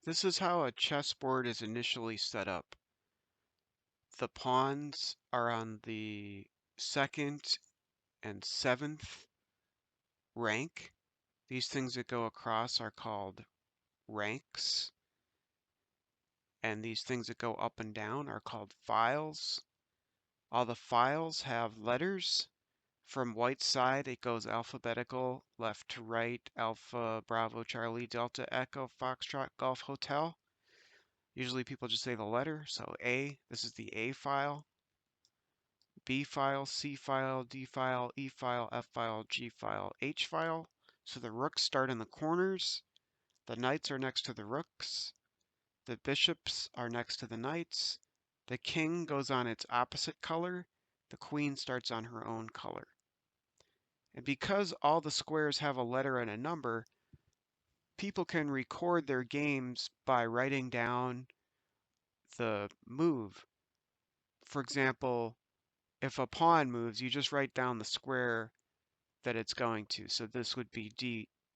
This is how a chessboard is initially set up. The pawns are on the 2nd and 7th rank. These things that go across are called ranks, and these things that go up and down are called files. All the files have letters. From white side, it goes alphabetical, left to right, Alpha, Bravo, Charlie, Delta, Echo, Foxtrot, Golf, Hotel. Usually people just say the letter, so A, this is the A file, B file, C file, D file, E file, F file, G file, H file. So the rooks start in the corners, the knights are next to the rooks, the bishops are next to the knights, the king goes on its opposite color, the queen starts on her own color. And because all the squares have a letter and a number, people can record their games by writing down the move. For example, if a pawn moves, you just write down the square that it's going to. So this would be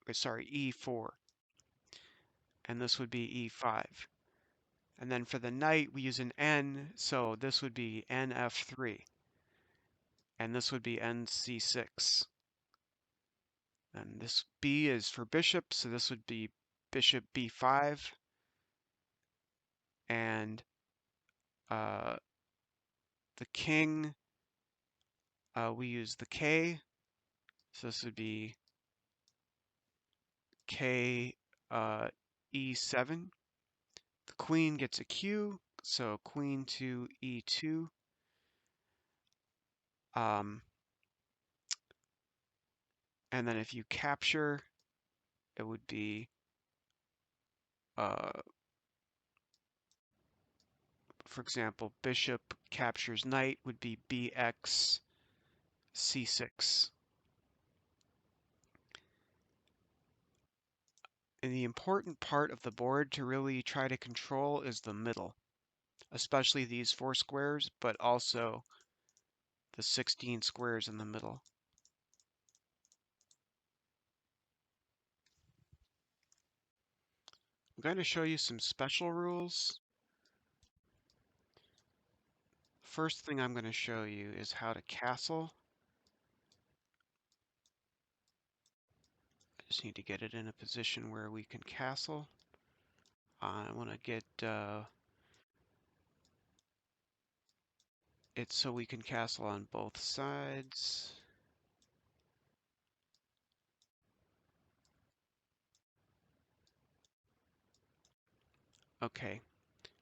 E4, and this would be E5. And then for the knight, we use an N, so this would be NF3, and this would be NC6. And this B is for bishop, so this would be bishop B5, and the king, we use the K, so this would be K E7. The queen gets a Q, so queen to E2. And then if you capture, it would be, for example, bishop captures knight would be BX C6. And the important part of the board to really try to control is the middle, especially these 4 squares, but also the 16 squares in the middle. I'm going to show you some special rules. First thing I'm going to show you is how to castle. I just need to get it in a position where we can castle. I want to get it so we can castle on both sides. Okay,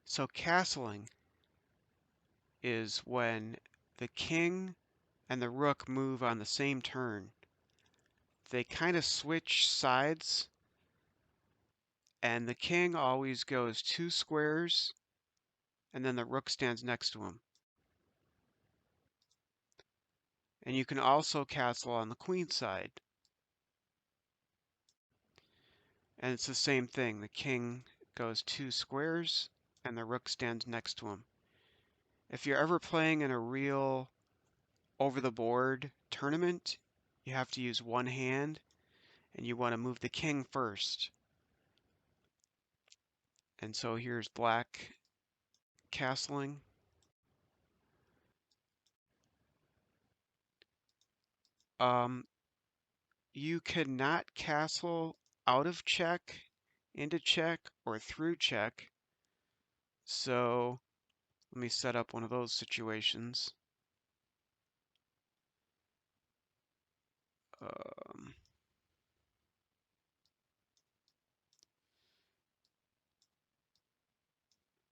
so castling is when the king and the rook move on the same turn. They kind of switch sides, and the king always goes 2 squares, and then the rook stands next to him. And you can also castle on the queen side. And it's the same thing. The king goes 2 squares, and the rook stands next to him. If you're ever playing in a real over-the-board tournament, you have to use one hand, and you want to move the king first. And so here's black castling. You cannot castle out of check, into check, or through check. So let me set up one of those situations.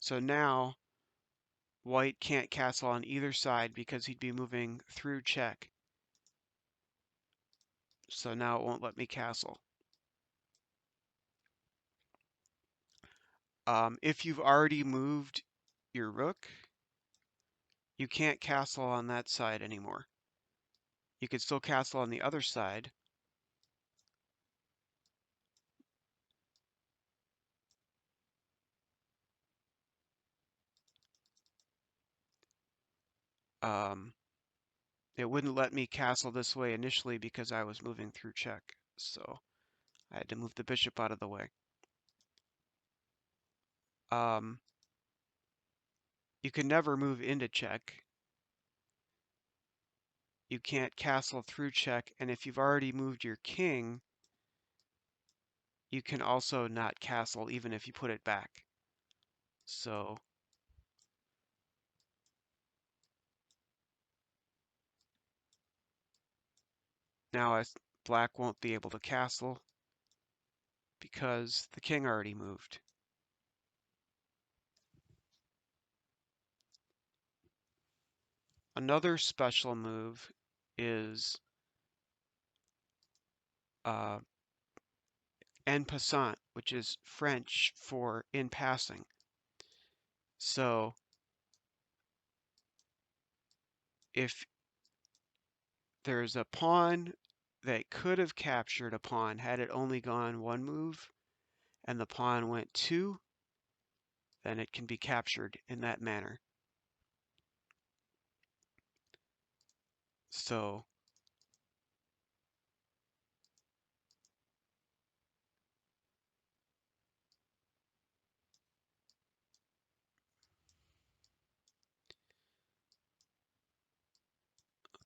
So now white can't castle on either side because he'd be moving through check. So now it won't let me castle. If you've already moved your rook, you can't castle on that side anymore. You could still castle on the other side. It wouldn't let me castle this way initially because I was moving through check. So I had to move the bishop out of the way. um, you can never move into check. You can't castle through check, and if you've already moved your king, you can also not castle even if you put it back. So now black won't be able to castle because the king already moved. Another special move is en passant, which is French for in passing. So if there's a pawn that could have captured a pawn had it only gone one move, and the pawn went two, then it can be captured in that manner. So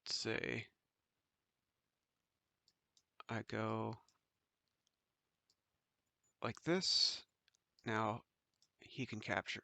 let's say I go like this. Now he can capture.